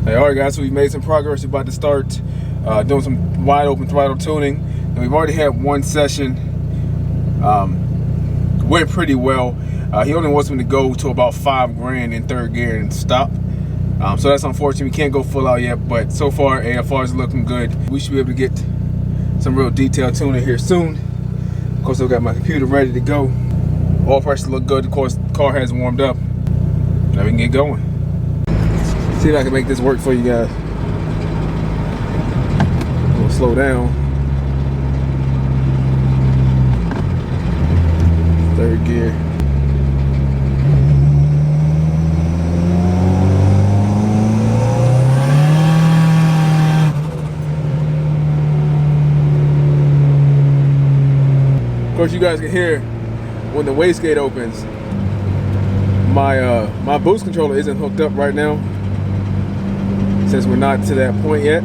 Hey, all right, guys, so we've made some progress. We're about to start doing some wide open throttle tuning. And we've already had one session. Went pretty well. He only wants me to go to about 5 grand in third gear and stop. So that's unfortunate. We can't go full out yet, but so far, as far as looking good, we should be able to get some real detailed tuning here soon. Of course, I've got my computer ready to go. Oil pressure look good. Of course, the car has warmed up. Now we can get going. See if I can make this work for you guys. We'll slow down. Third gear. Of course, you guys can hear when the wastegate opens. My boost controller isn't hooked up right now, since we're not to that point yet.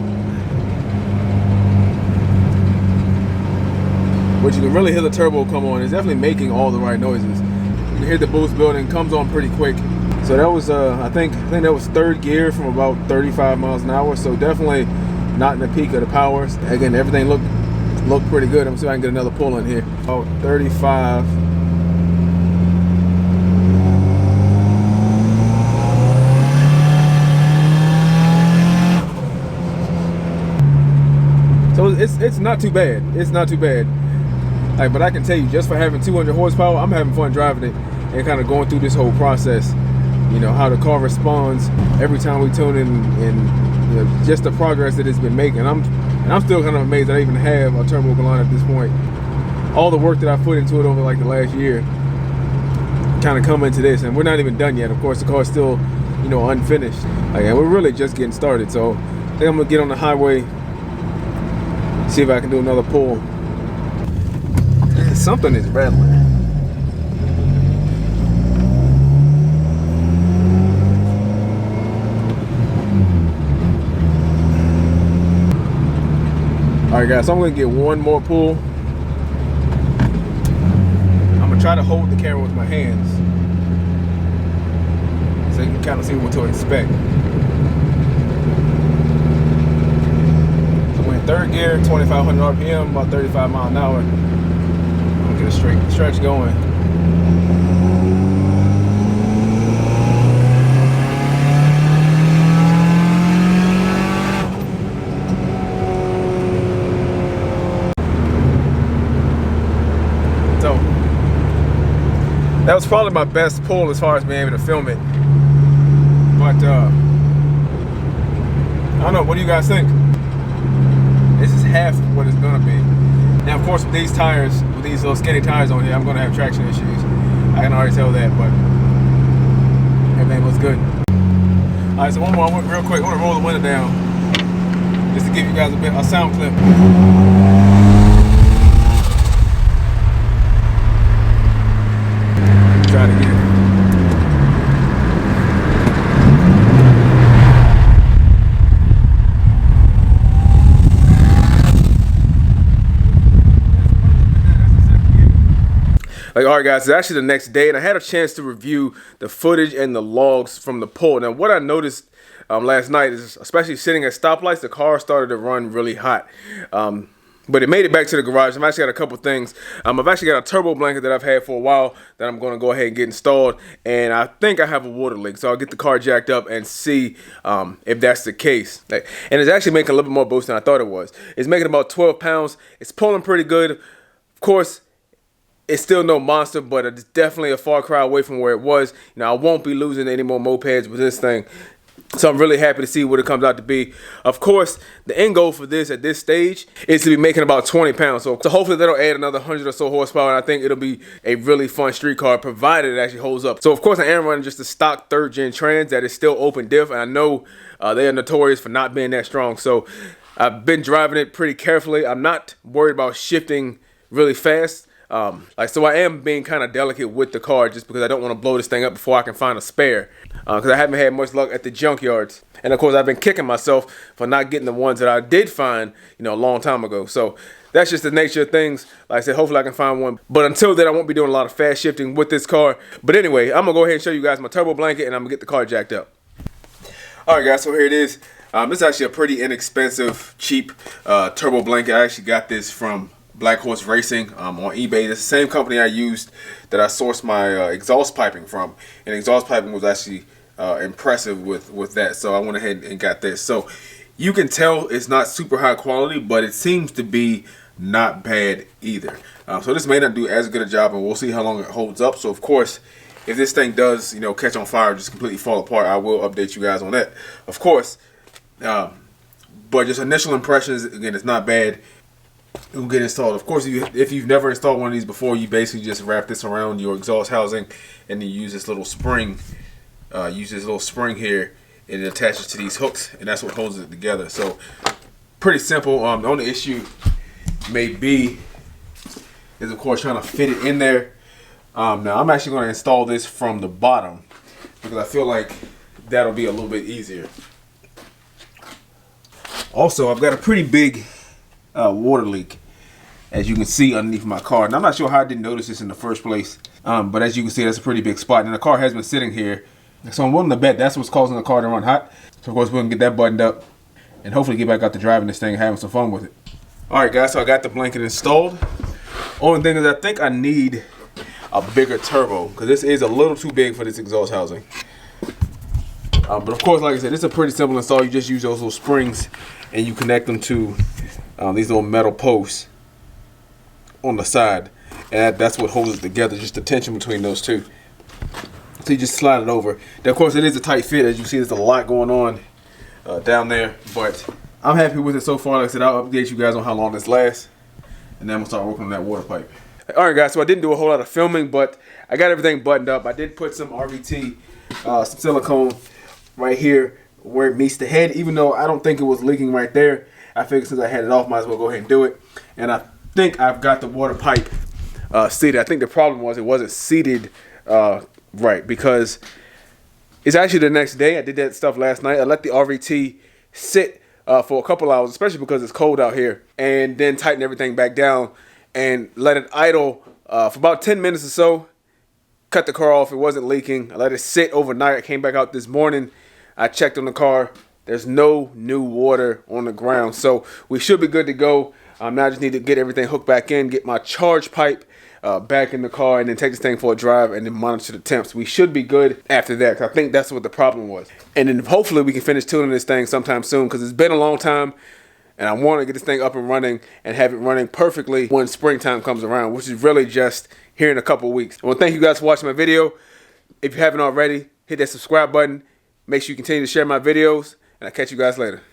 But you can really hear the turbo come on. It's definitely making all the right noises. You can hear the boost building, comes on pretty quick. So that was I think that was third gear from about 35 miles an hour. So definitely not in the peak of the powers. Again, everything looked pretty good. I'm gonna see if I can get another pull in here. Oh, 35. So it's not too bad. It's not too bad. Like, but I can tell you, just for having 200 horsepower, I'm having fun driving it and kind of going through this whole process. You know, how the car responds every time we tune in, and you know, just the progress that it's been making. I'm still kind of amazed that I even have a turbo line at this point. All the work that I put into it over like the last year kind of come into this, and we're not even done yet. Of course, the car's still, you know, unfinished. Like, and we're really just getting started. So I think I'm gonna get on the highway, see if I can do another pull. Something is rattling. Alright guys, so I'm gonna get one more pull. I'm gonna try to hold the camera with my hands so you can kind of see what to expect. So we're in third gear, 2,500 RPM, about 35 miles an hour. Get a straight stretch going. So that was probably my best pull as far as being able to film it. But I don't know, what do you guys think? This is half what it's gonna be. Now, of course, with these tires, with these little skinny tires on here, I'm going to have traction issues. I can already tell that, but everything looks good. All right, so one more real quick. I want to roll the window down just to give you guys a sound clip. Try it again. Like, all right guys, it's actually the next day, and I had a chance to review the footage and the logs from the pull. Now, what I noticed last night is, especially sitting at stoplights, the car started to run really hot. But it made it back to the garage. I've actually got a couple things. I've actually got a turbo blanket that I've had for a while that I'm going to go ahead and get installed. And I think I have a water leak, so I'll get the car jacked up and see if that's the case. And it's actually making a little bit more boost than I thought it was. It's making about 12 pounds. It's pulling pretty good. Of course, it's still no monster, but it's definitely a far cry away from where it was. You know, I won't be losing any more mopeds with this thing. So I'm really happy to see what it comes out to be. Of course, the end goal for this at this stage is to be making about 20 pounds. So hopefully that'll add another 100 or so horsepower, and I think it'll be a really fun street car, provided it actually holds up. So of course I am running just a stock 3rd gen trans that is still open diff, and I know they are notorious for not being that strong. So I've been driving it pretty carefully. I'm not worried about shifting really fast. So I am being kind of delicate with the car just because I don't want to blow this thing up before I can find a spare, because I haven't had much luck at the junkyards. And of course I've been kicking myself for not getting the ones that I did find, you know, a long time ago. So that's just the nature of things. Like I said, hopefully I can find one. But until then, I won't be doing a lot of fast shifting with this car. But anyway, I'm gonna go ahead and show you guys my turbo blanket, and I'm gonna get the car jacked up. All right, guys, so here it is. This is actually a pretty inexpensive, cheap turbo blanket. I actually got this from Black Horse Racing on eBay. It's the same company I used that I sourced my exhaust piping from. And exhaust piping was actually impressive with that. So I went ahead and got this. So you can tell it's not super high quality, but it seems to be not bad either. So this may not do as good a job, and we'll see how long it holds up. So of course, if this thing does, catch on fire, just completely fall apart, I will update you guys on that, of course. But just initial impressions, again, it's not bad. It will get installed. Of course, if you've never installed one of these before, you basically just wrap this around your exhaust housing, and then you use this little spring. Here, and it attaches to these hooks, and that's what holds it together. So pretty simple. The only issue may be is, of course, trying to fit it in there. Now I'm actually going to install this from the bottom because I feel like that'll be a little bit easier. Also, I've got a pretty big water leak, as you can see underneath my car. And I'm not sure how I didn't notice this in the first place, but as you can see, that's a pretty big spot. And the car has been sitting here, so I'm willing to bet that's what's causing the car to run hot. So of course we're going to get that buttoned up and hopefully get back out to driving this thing and having some fun with it. Alright guys, so I got the blanket installed. Only thing is I think I need a bigger turbo because this is a little too big for this exhaust housing. But of course, like I said, it's a pretty simple install. You just use those little springs and you connect them to these little metal posts on the side, and that's what holds it together, just the tension between those two. So you just slide it over. Now, of course, it is a tight fit. As you see, there's a lot going on down there, but I'm happy with it so far. Like I said, I'll update you guys on how long this lasts, and then I'm gonna start working on that water pipe. All right, guys, so I didn't do a whole lot of filming, but I got everything buttoned up. I did put some RVT, some silicone right here where it meets the head, even though I don't think it was leaking right there. I figured since I had it off, might as well go ahead and do it. And I think I've got the water pipe seated. I think the problem was it wasn't seated right, because it's actually the next day. I did that stuff last night. I let the RVT sit for a couple hours, especially because it's cold out here, and then tighten everything back down and let it idle for about 10 minutes or so. Cut the car off. It wasn't leaking. I let it sit overnight. I came back out this morning. I checked on the car. There's no new water on the ground. So we should be good to go. Now I just need to get everything hooked back in, get my charge pipe back in the car, and then take this thing for a drive and then monitor the temps. We should be good after that, because I think that's what the problem was. And then hopefully we can finish tuning this thing sometime soon, because it's been a long time. And I want to get this thing up and running and have it running perfectly when springtime comes around, which is really just here in a couple weeks. I want to thank you guys for watching my video. If you haven't already, hit that subscribe button. Make sure you continue to share my videos, and I'll catch you guys later.